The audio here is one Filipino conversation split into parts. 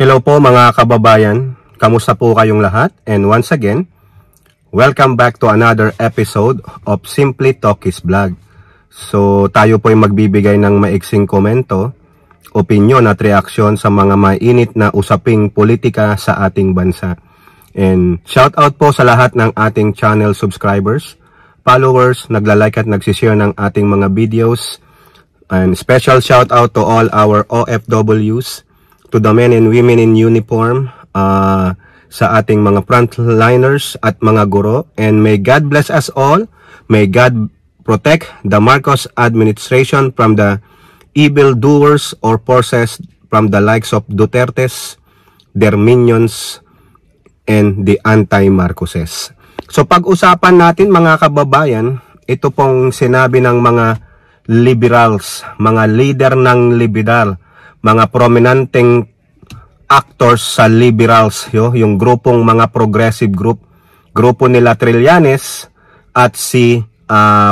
Hello po mga kababayan, kamusta po kayong lahat? And once again, welcome back to another episode of Simply Talkies Vlog. So tayo po ay magbibigay ng maiksing komento, opinion at reaksyon sa mga mainit na usaping politika sa ating bansa. And shout out po sa lahat ng ating channel subscribers, followers, nagla-like at nagsishare ng ating mga videos. And special shout out to all our OFWs, to the men and women in uniform, sa ating mga frontliners at mga guro. And may God bless us all. May God protect the Marcos administration from the evil doers or forces from the likes of Dutertes, their minions, and the anti-Marcoses. So pag-usapan natin mga kababayan, ito pong sinabi ng mga liberals, mga leader ng liberal, mga prominenteng actors sa liberals, yung grupong mga progressive grupo nila Trillanes at si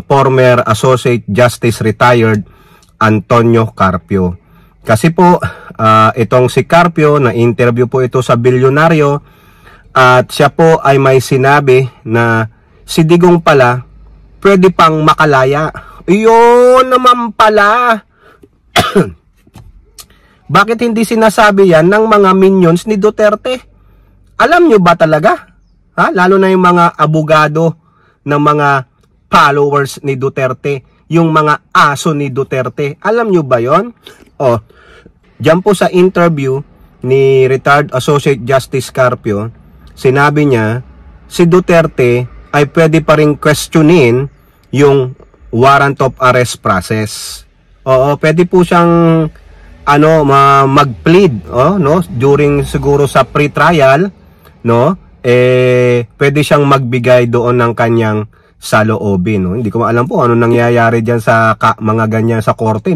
former Associate Justice retired Antonio Carpio. Kasi po itong si Carpio, na interview po ito sa Bilyonaryo, at siya po ay may sinabi na si Digong pala pwede pang makalaya. Iyon naman pala. Bakit hindi sinasabi yan ng mga minions ni Duterte? Alam nyo ba talaga? Lalo na yung mga abogado ng mga followers ni Duterte, yung mga aso ni Duterte. Alam nyo ba yon? Diyan po sa interview ni retired Associate Justice Carpio, sinabi niya, si Duterte ay pwede pa rin questionin yung warrant of arrest process. Pwede po siyang mag-plead, during siguro sa pre-trial, pwede siyang magbigay doon ng kanyang saloobin, Hindi ko alam po ano nangyayari diyan sa mga ganyan sa korte,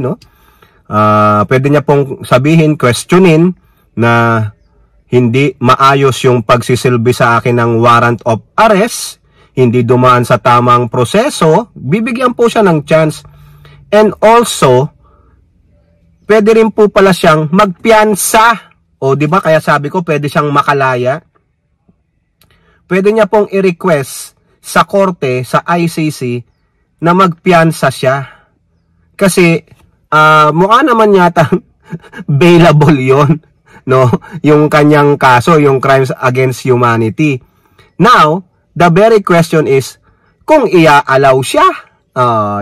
Pwede niya pong sabihin, questionin na hindi maayos yung pagsisilbi sa akin ng warrant of arrest, hindi dumaan sa tamang proseso, bibigyan po siya ng chance. And also, pwede rin po pala siyang magpiyansa. Di ba? Kaya sabi ko, pwede siyang makalaya. Pwede niya pong i-request sa korte, sa ICC, na magpiyansa siya. Kasi, mukha naman yata bailable yon, yung kanyang kaso, yung crimes against humanity. Now, the very question is, kung ia-allow siya,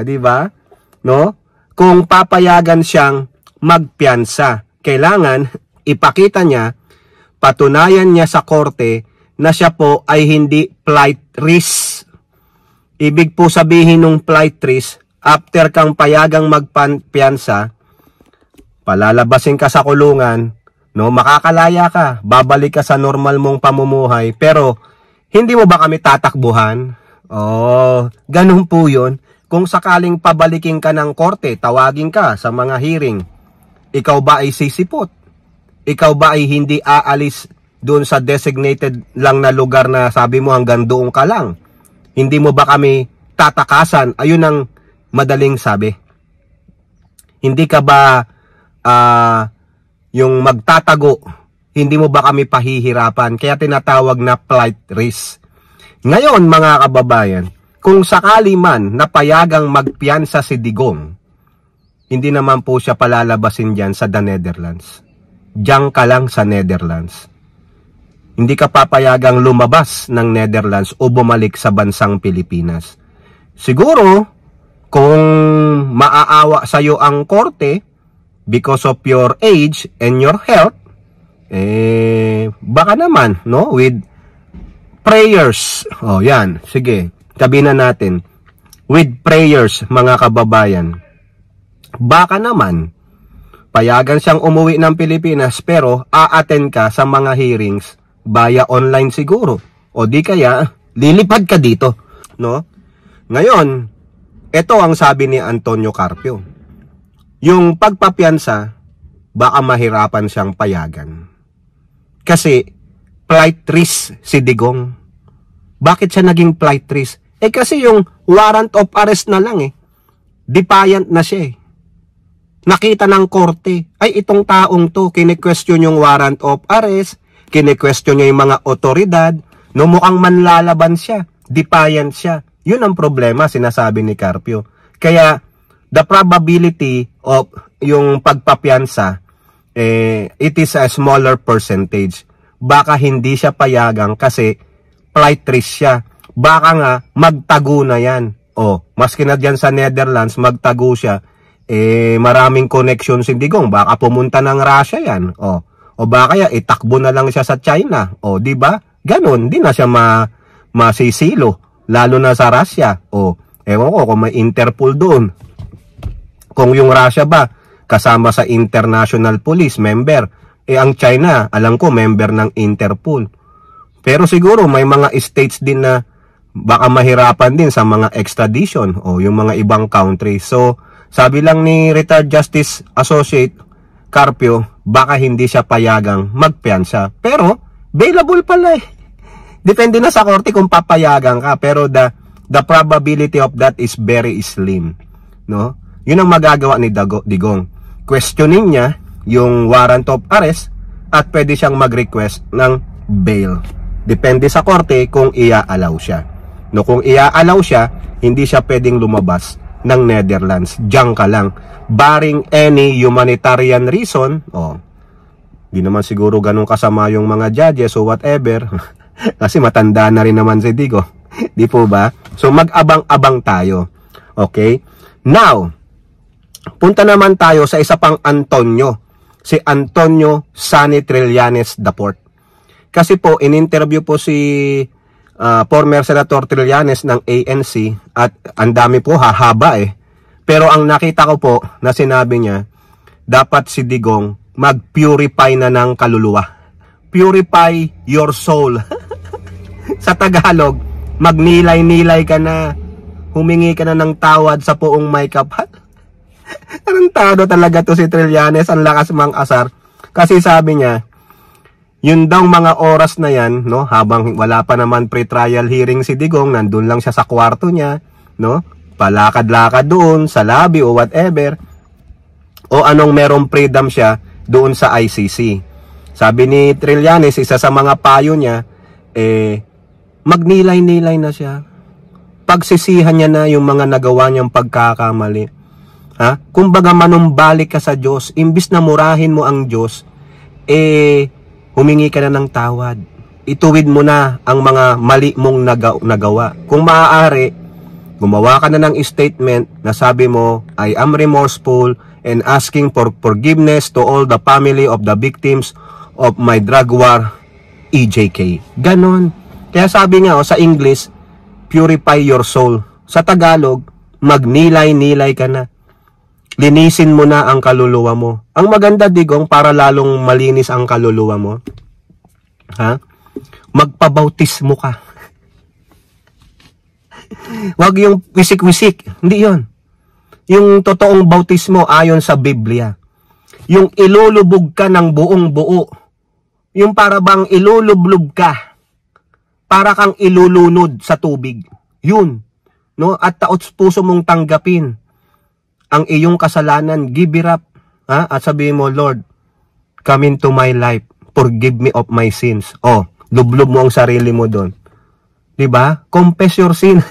di ba? Kung papayagan siyang magpiyansa, kailangan ipakita niya, patunayan niya sa korte na siya po ay hindi flight risk. Ibig po sabihin ng flight risk, after kang payagang magpiyansa, palalabasin ka sa kulungan, makakalaya ka, babalik ka sa normal mong pamumuhay, pero hindi mo ba kami tatakbuhan? Ganun po yun. Kung sakaling pabalikin ka ng korte, tawagin ka sa mga hearing, ikaw ba ay sisipot? Ikaw ba ay hindi aalis doon sa designated lang na lugar na sabi mo hanggang doon ka lang? Hindi mo ba kami tatakasan? Ayun ang madaling sabi. Hindi ka ba yung magtatago? Hindi mo ba kami pahihirapan? Kaya tinatawag na flight risk. Ngayon mga kababayan, kung sakali man napayagang magpiyansa si Digong, hindi naman po siya palalabasin dyan sa the Netherlands. Diyan ka lang sa Netherlands. Hindi ka papayagang lumabas ng Netherlands o bumalik sa bansang Pilipinas. Siguro, kung maaawa sa'yo ang korte because of your age and your health, baka naman, with prayers. Yan. Sige, sabihin na natin. With prayers, mga kababayan. Baka naman, payagan siyang umuwi ng Pilipinas pero a-attend ka sa mga hearings via online siguro. O di kaya, lilipad ka dito. Ngayon, ito ang sabi ni Antonio Carpio. Yung pagpapiyansa, baka mahirapan siyang payagan. Kasi, flight risk si Digong. Bakit siya naging flight risk? Kasi yung warrant of arrest na lang Defiant na siya nakita ng korte, ay itong taong to, kine-question yung warrant of arrest, kine-question niya yung mga otoridad, no, mukhang manlalaban siya, defiant siya. Yun ang problema, sinasabi ni Carpio. Kaya, the probability of yung pagpapiansa, it is a smaller percentage. Baka hindi siya payagang kasi flight risk siya. Baka nga, magtago na yan. Maski na dyan sa Netherlands, magtago siya. Maraming connections si Digong. Baka pumunta ng Russia yan. O baka itakbo na lang siya sa China. Di ba? Ganon, di na siya masisilo. Lalo na sa Russia. Ewan ko kung may Interpol doon. Kung yung Russia ba, kasama sa International Police, member. Ang China, alam ko, member ng Interpol. Pero siguro may mga states din na baka mahirapan din sa mga extradition o yung mga ibang country. So, sabi lang ni Retired Justice Associate Carpio, baka hindi siya payagang magpiansa. Pero, bailable pala eh. Depende na sa korte kung papayagan ka. Pero the probability of that is very slim. No? Yun ang magagawa ni Digong. Questioning niya yung warrant of arrest at pwede siyang mag-request ng bail. Depende sa korte kung ia-allow siya. No, kung ia-allow siya, hindi siya pwedeng lumabas ng Netherlands. Diyan ka lang. Barring any humanitarian reason, di naman siguro ganun kasama yung mga judges o whatever. Kasi matanda na rin naman si Digo. Di po ba? So mag-abang-abang tayo. Okay? Now, punta naman tayo sa isa pang Antonio. Si Antonio Sunny Trillanes IV. Kasi po, in-interview po si former Senator Trillanes ng ANC at ang dami po, hahaba eh. Pero ang nakita ko po na sinabi niya, dapat si Digong mag-purify na ng kaluluwa. Purify your soul. Sa Tagalog, magnilay-nilay ka na, humingi ka na ng tawad sa poong may kapal. Tarantado talaga to si Trillanes, ang lakas mang asar. Kasi sabi niya, yun daw mga oras na yan, no, habang wala pa naman pre-trial hearing si Digong, nandun lang siya sa kwarto niya, no, palakad-lakad doon sa lobby o whatever, o anong merong freedom siya doon sa ICC. Sabi ni Trillanes, isa sa mga payo niya, magnilay-nilay na siya. Pagsisihan niya na yung mga nagawa niyang pagkakamali. Kumbaga manumbalik ka sa Diyos, imbis na murahin mo ang Diyos, humingi ka na ng tawad. Ituwid mo na ang mga mali mong nagawa. Kung maaari, gumawa ka na ng statement na sabi mo, I am remorseful and asking for forgiveness to all the family of the victims of my drug war, EJK. Ganon. Kaya sabi nga sa English, purify your soul. Sa Tagalog, magnilay-nilay ka na. Linisin mo na ang kaluluwa mo. Ang maganda, Digong, para lalong malinis ang kaluluwa mo, magpabautismo ka. Wag yung wisik-wisik. Hindi yon. Yung totoong bautismo ayon sa Biblia. Yung ilulubog ka ng buong buo. Yung para bang ilulublog ka. Para kang ilulunod sa tubig. Yun. No? At taot puso mong tanggapin ang iyong kasalanan, give it up. At sabihin mo, Lord, come into my life. Forgive me of my sins. Lublob mo ang sarili mo doon. Diba? Confess your sin.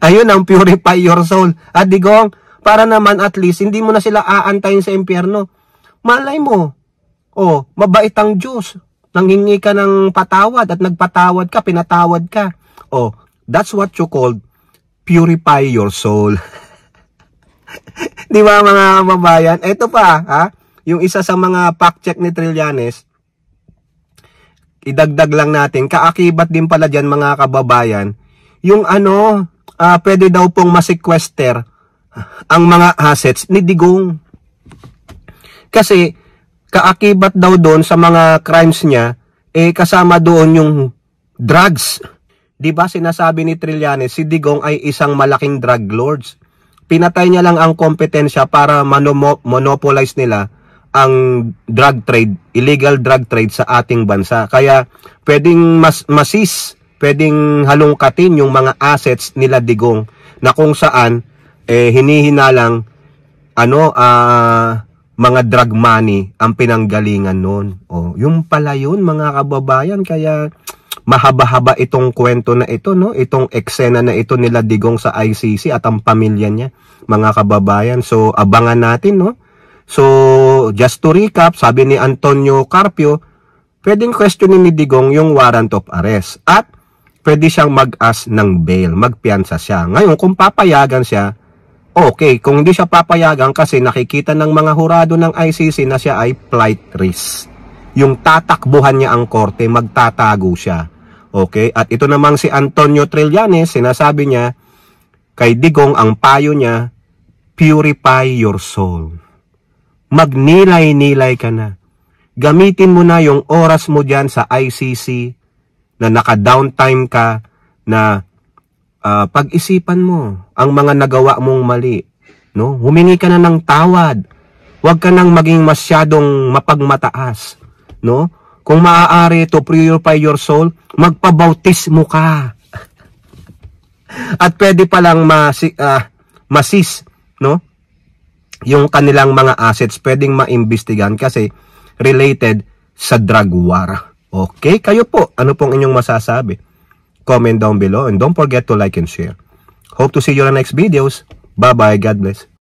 Ayun ang purify your soul. At Digong, para naman at least, hindi mo na sila aantayin sa impyerno. Malay mo. Mabait ang Diyos. Nanghingi ka ng patawad at nagpatawad ka, pinatawad ka. That's what you call purify your soul. Di ba mga kababayan? Ito pa, yung isa sa mga fact check ni Trillanes, idagdag lang natin, kaakibat din pala dyan mga kababayan, yung pwede daw pong ma-sequester ang mga assets ni Digong. Kasi, kaakibat daw doon sa mga crimes niya, kasama doon yung drugs. Di ba sinasabi ni Trillanes, si Digong ay isang malaking drug lords. Pinatay niya lang ang kompetensya para monopolize nila ang drug trade, illegal drug trade sa ating bansa. Kaya pwedeng pwedeng halongkatin yung mga assets nila Digong na kung saan hinihinalang mga drug money ang pinanggalingan noon. Yung pala yun mga kababayan, kaya mahaba-haba itong kwento na ito, no? Itong eksena na ito nila Digong sa ICC at ang pamilya niya, mga kababayan. So abangan natin, no? So just to recap, sabi ni Antonio Carpio, pwedeng questionin ni Digong yung warrant of arrest at pwede siyang mag-ask ng bail, magpiyansa siya. Ngayon kung papayagan siya, okay. Kung hindi siya papayagan kasi nakikita ng mga hurado ng ICC na siya ay flight risk. Yung tatakbuhan niya ang korte, magtatago siya. Okay? At ito namang si Antonio Trillanes, sinasabi niya, kay Digong ang payo niya, purify your soul. Magnilay-nilay ka na. Gamitin mo na yung oras mo dyan sa ICC na naka-downtime ka na pag-isipan mo ang mga nagawa mong mali. No? Humingi ka na ng tawad. Huwag ka nang maging masyadong mapagmataas. No? Kung maaari to purify your soul, magpabautismo ka. At pwede palang masis, no? Yung kanilang mga assets, pwedeng maimbestigahan kasi related sa drug war. Okay? Kayo po, ano pong inyong masasabi? Comment down below and don't forget to like and share. Hope to see you on the next videos. Bye-bye. God bless.